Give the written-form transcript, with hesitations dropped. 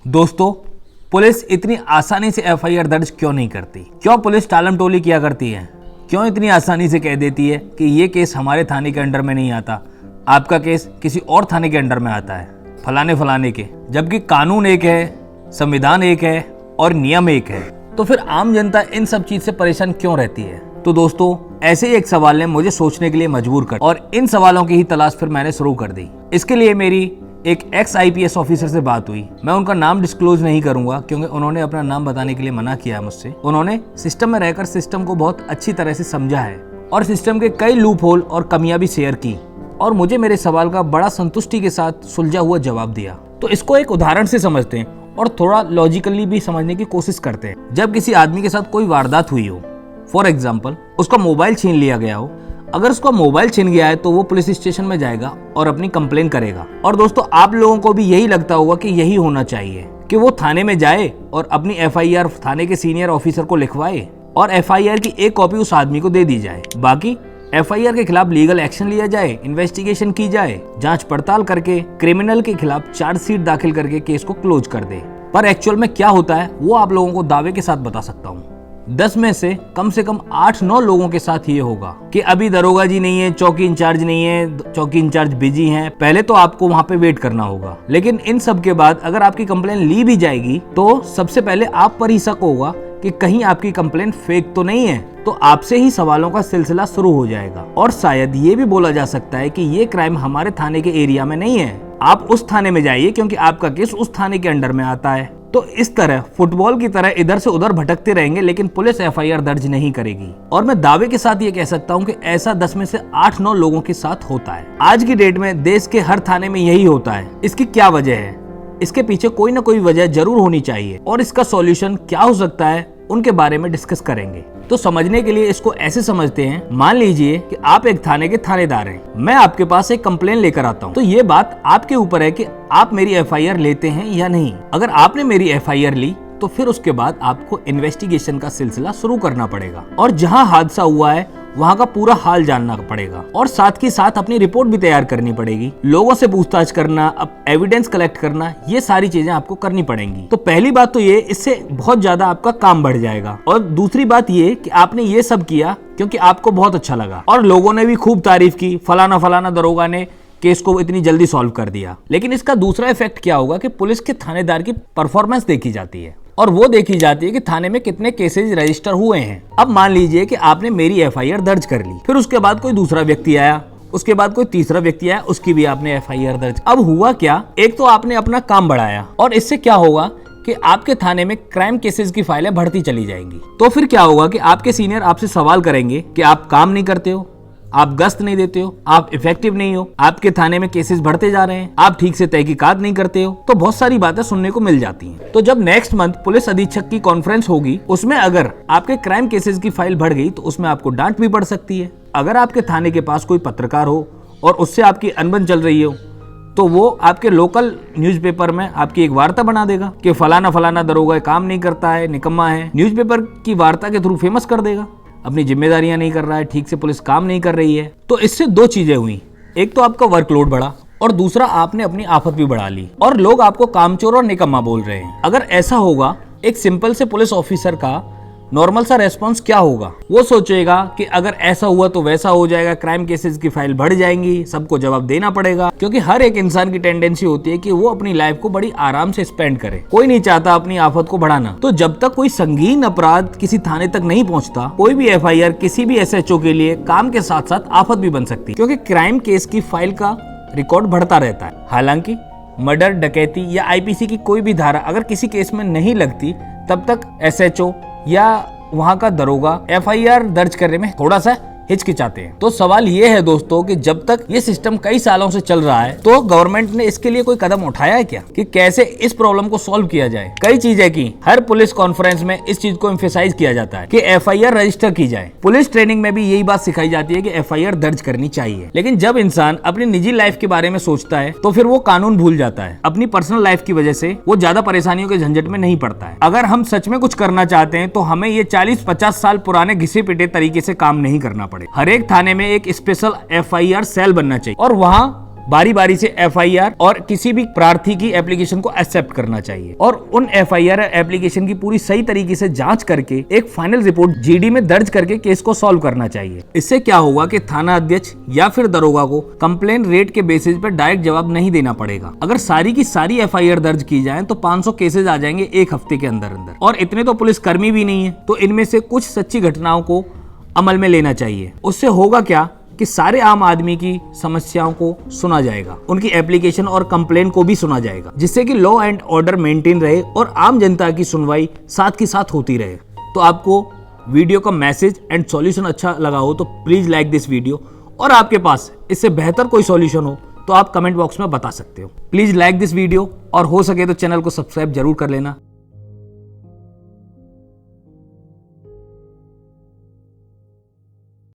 दोस्तों, पुलिस इतनी आसानी से एफआईआर दर्ज क्यों नहीं करती? क्यों पुलिस टालम टोली किया करती है? क्यों इतनी आसानी से कह देती है कि ये केस हमारे थाने के अंडर में नहीं आता, आपका केस किसी और थाने के अंडर में आता है, फलाने फलाने के, जबकि कानून एक है, संविधान एक है और नियम एक है। तो फिर आम जनता इन सब चीज से परेशान क्यों रहती है? तो दोस्तों, ऐसे ही एक सवाल ने मुझे सोचने के लिए मजबूर कर और इन सवालों की ही तलाश फिर मैंने शुरू कर दी। इसके लिए मेरी एक एक्स आईपीएस ऑफिसर से बात हुई। मैं उनका नाम डिस्क्लोज नहीं करूंगा क्योंकि उन्होंने अपना नाम बताने के लिए मना किया है मुझसे। उन्होंने सिस्टम में रहकर सिस्टम को बहुत अच्छी तरह से समझा है और सिस्टम के कई लूप होल और कमियां भी शेयर की और मुझे मेरे सवाल का बड़ा संतुष्टि के साथ सुलझा हुआ जवाब दिया। तो इसको एक उदाहरण से समझते हैं और थोड़ा लॉजिकली भी समझने की कोशिश करते हैं। जब किसी आदमी के साथ कोई वारदात हुई हो, फॉर एग्जाम्पल उसका मोबाइल छीन लिया गया हो, अगर उसका मोबाइल छीन गया है तो वो पुलिस स्टेशन में जाएगा और अपनी कंप्लेन करेगा। और दोस्तों, आप लोगों को भी यही लगता होगा कि यही होना चाहिए कि वो थाने में जाए और अपनी एफआईआर थाने के सीनियर ऑफिसर को लिखवाए और एफआईआर की एक कॉपी उस आदमी को दे दी जाए। बाकी एफआईआर के खिलाफ लीगल एक्शन लिया जाए, इन्वेस्टिगेशन की जाए, जांच पड़ताल करके क्रिमिनल के खिलाफ चार्जशीट दाखिल करके केस को क्लोज कर दे। पर एक्चुअल में क्या होता है वो आप लोगों को दावे के साथ बता सकता हूँ। 10 में से कम 8-9 लोगों के साथ ये होगा कि अभी दरोगा जी नहीं है, चौकी इंचार्ज नहीं है, चौकी इंचार्ज बिजी हैं। पहले तो आपको वहां पे वेट करना होगा, लेकिन इन सब के बाद अगर आपकी कंप्लेन ली भी जाएगी तो सबसे पहले आप पर ही शक होगा कि कहीं आपकी कंप्लेन फेक तो नहीं है। तो आपसे ही सवालों का सिलसिला शुरू हो जाएगा और शायद ये भी बोला जा सकता है कि ये क्राइम हमारे थाने के एरिया में नहीं है, आप उस थाने में जाइए क्योंकि आपका केस उस थाने के अंडर में आता है। तो इस तरह फुटबॉल की तरह इधर से उधर भटकते रहेंगे लेकिन पुलिस एफआईआर दर्ज नहीं करेगी। और मैं दावे के साथ ये कह सकता हूँ कि ऐसा 10 में से 8-9 लोगों के साथ होता है। आज की डेट में देश के हर थाने में यही होता है। इसकी क्या वजह है? इसके पीछे कोई ना कोई वजह जरूर होनी चाहिए और इसका सॉल्यूशन क्या हो सकता है उनके बारे में डिस्कस करेंगे। तो समझने के लिए इसको ऐसे समझते हैं, मान लीजिए कि आप एक थाने के थानेदार हैं, मैं आपके पास एक कंप्लेन लेकर आता हूँ। तो ये बात आपके ऊपर है कि आप मेरी एफआईआर लेते हैं या नहीं। अगर आपने मेरी एफआईआर ली तो फिर उसके बाद आपको इन्वेस्टिगेशन का सिलसिला शुरू करना पड़ेगा और जहाँ हादसा हुआ है वहाँ का पूरा हाल जानना पड़ेगा और साथ ही साथ अपनी रिपोर्ट भी तैयार करनी पड़ेगी। लोगों से पूछताछ करना, अब एविडेंस कलेक्ट करना, ये सारी चीजें आपको करनी पड़ेंगी। तो पहली बात तो ये, इससे बहुत ज्यादा आपका काम बढ़ जाएगा। और दूसरी बात ये कि आपने ये सब किया क्योंकि आपको बहुत अच्छा लगा और लोगों ने भी खूब तारीफ की, फलाना फलाना दरोगा ने केस को इतनी जल्दी सॉल्व कर दिया। लेकिन इसका दूसरा इफेक्ट क्या होगा कि पुलिस के थानेदार की परफॉर्मेंस देखी जाती है और वो देखी जाती है कि थाने में कितने केसेस रजिस्टर हुए हैं। अब मान लीजिए कि आपने मेरी एफआईआर दर्ज कर ली, फिर उसके बाद कोई दूसरा व्यक्ति आया, उसके बाद कोई तीसरा व्यक्ति आया, उसकी भी आपने एफआईआर दर्ज। अब हुआ क्या, एक तो आपने अपना काम बढ़ाया और इससे क्या होगा कि आपके थाने में क्राइम केसेस की फाइलें बढ़ती चली जाएंगी। तो फिर क्या होगा कि आपके सीनियर आपसे सवाल करेंगे कि आप काम नहीं करते हो, आप गश्त नहीं देते हो, आप इफेक्टिव नहीं हो, आपके थाने में केसेस बढ़ते जा रहे हैं, आप ठीक से तहकीकात नहीं करते हो। तो बहुत सारी बातें सुनने को मिल जाती हैं। तो जब नेक्स्ट मंथ पुलिस अधीक्षक की कॉन्फ्रेंस होगी, उसमें अगर आपके क्राइम केसेस की फाइल बढ़ गई तो उसमें आपको डांट भी पड़ सकती है। अगर आपके थाने के पास कोई पत्रकार हो और उससे आपकी अनबन चल रही हो तो वो आपके लोकल न्यूज़पेपर में आपकी एक वार्ता बना देगा कि फलाना फलाना दरोगा काम नहीं करता है, निकम्मा है। न्यूज़पेपर की वार्ता के थ्रू फेमस कर देगा, अपनी जिम्मेदारियां नहीं कर रहा है, ठीक से पुलिस काम नहीं कर रही है। तो इससे दो चीजें हुई, एक तो आपका वर्कलोड बढ़ा और दूसरा आपने अपनी आफत भी बढ़ा ली और लोग आपको कामचोर और निकम्मा बोल रहे हैं। अगर ऐसा होगा, एक सिंपल से पुलिस ऑफिसर का नॉर्मल सा रेस्पॉन्स क्या होगा? वो सोचेगा कि अगर ऐसा हुआ तो वैसा हो जाएगा, क्राइम केसेस की फाइल बढ़ जाएंगी, सबको जवाब देना पड़ेगा। क्योंकि हर एक इंसान की टेंडेंसी होती है कि वो अपनी लाइफ को बड़ी आराम से स्पेंड करे, कोई नहीं चाहता अपनी आफत को बढ़ाना। तो जब तक कोई संगीन अपराध किसी थाने तक नहीं पहुंचता, कोई भी एफआईआर किसी भी एसएचओ के लिए काम के साथ साथ आफत भी बन सकती है, क्योंकि क्राइम केस की फाइल का रिकॉर्ड बढ़ता रहता है। हालांकि मर्डर, डकैती या आईपीसी की कोई भी धारा अगर किसी केस में नहीं लगती, तब तक एसएचओ या वहां का दरोगा एफआईआर दर्ज करने में थोड़ा सा हिचकिचाते हैं। तो सवाल ये है दोस्तों कि जब तक ये सिस्टम कई सालों से चल रहा है तो गवर्नमेंट ने इसके लिए कोई कदम उठाया है क्या कि कैसे इस प्रॉब्लम को सॉल्व किया जाए? कई चीजें की, हर पुलिस कॉन्फ्रेंस में इस चीज को एम्फेसाइज किया जाता है कि एफआईआर रजिस्टर की जाए। पुलिस ट्रेनिंग में भी यही बात सिखाई जाती है कि एफआईआर दर्ज करनी चाहिए। लेकिन जब इंसान अपनी निजी लाइफ के बारे में सोचता है तो फिर वो कानून भूल जाता है। अपनी पर्सनल लाइफ की वजह से वो ज्यादा परेशानियों के झंझट में नहीं पड़ता है। अगर हम सच में कुछ करना चाहते हैं तो हमें ये 40-50 साल पुराने घिसे पिटे तरीके से काम नहीं करना पड़े। हर एक थाने में एक स्पेशल एफआईआर सेल बनना चाहिए और वहाँ बारी बारी से एफआईआर और किसी भी प्रार्थी की एप्लीकेशन को एक्सेप्ट करना चाहिए और उन एफआईआर एप्लीकेशन की पूरी सही तरीके से जांच करके एक फाइनल रिपोर्ट जीडी में दर्ज करके केस को सॉल्व करना चाहिए। इससे क्या होगा कि थाना अध्यक्ष या फिर दरोगा को कंप्लेन रेट के बेसिस पर डायरेक्ट जवाब नहीं देना पड़ेगा। अगर सारी की सारी एफआईआर दर्ज की जाए तो 500 केसेज आ जाएंगे एक हफ्ते के अंदर अंदर। और इतने तो पुलिस कर्मी भी नहीं है, तो इनमें से कुछ सच्ची घटनाओं को अमल में लेना चाहिए। उससे होगा क्या कि सारे आम आदमी की समस्याओं को सुना जाएगा, उनकी एप्लीकेशन और कंप्लेन को भी सुना जाएगा, जिससे कि लॉ एंड ऑर्डर मेंटेन रहे और आम जनता की सुनवाई साथ की साथ होती रहे। तो आपको वीडियो का मैसेज एंड सॉल्यूशन अच्छा लगा हो तो प्लीज लाइक दिस वीडियो, और आपके पास इससे बेहतर कोई सॉल्यूशन हो तो आप कमेंट बॉक्स में बता सकते हो। प्लीज लाइक दिस वीडियो और हो सके तो चैनल को सब्सक्राइब जरूर कर लेना।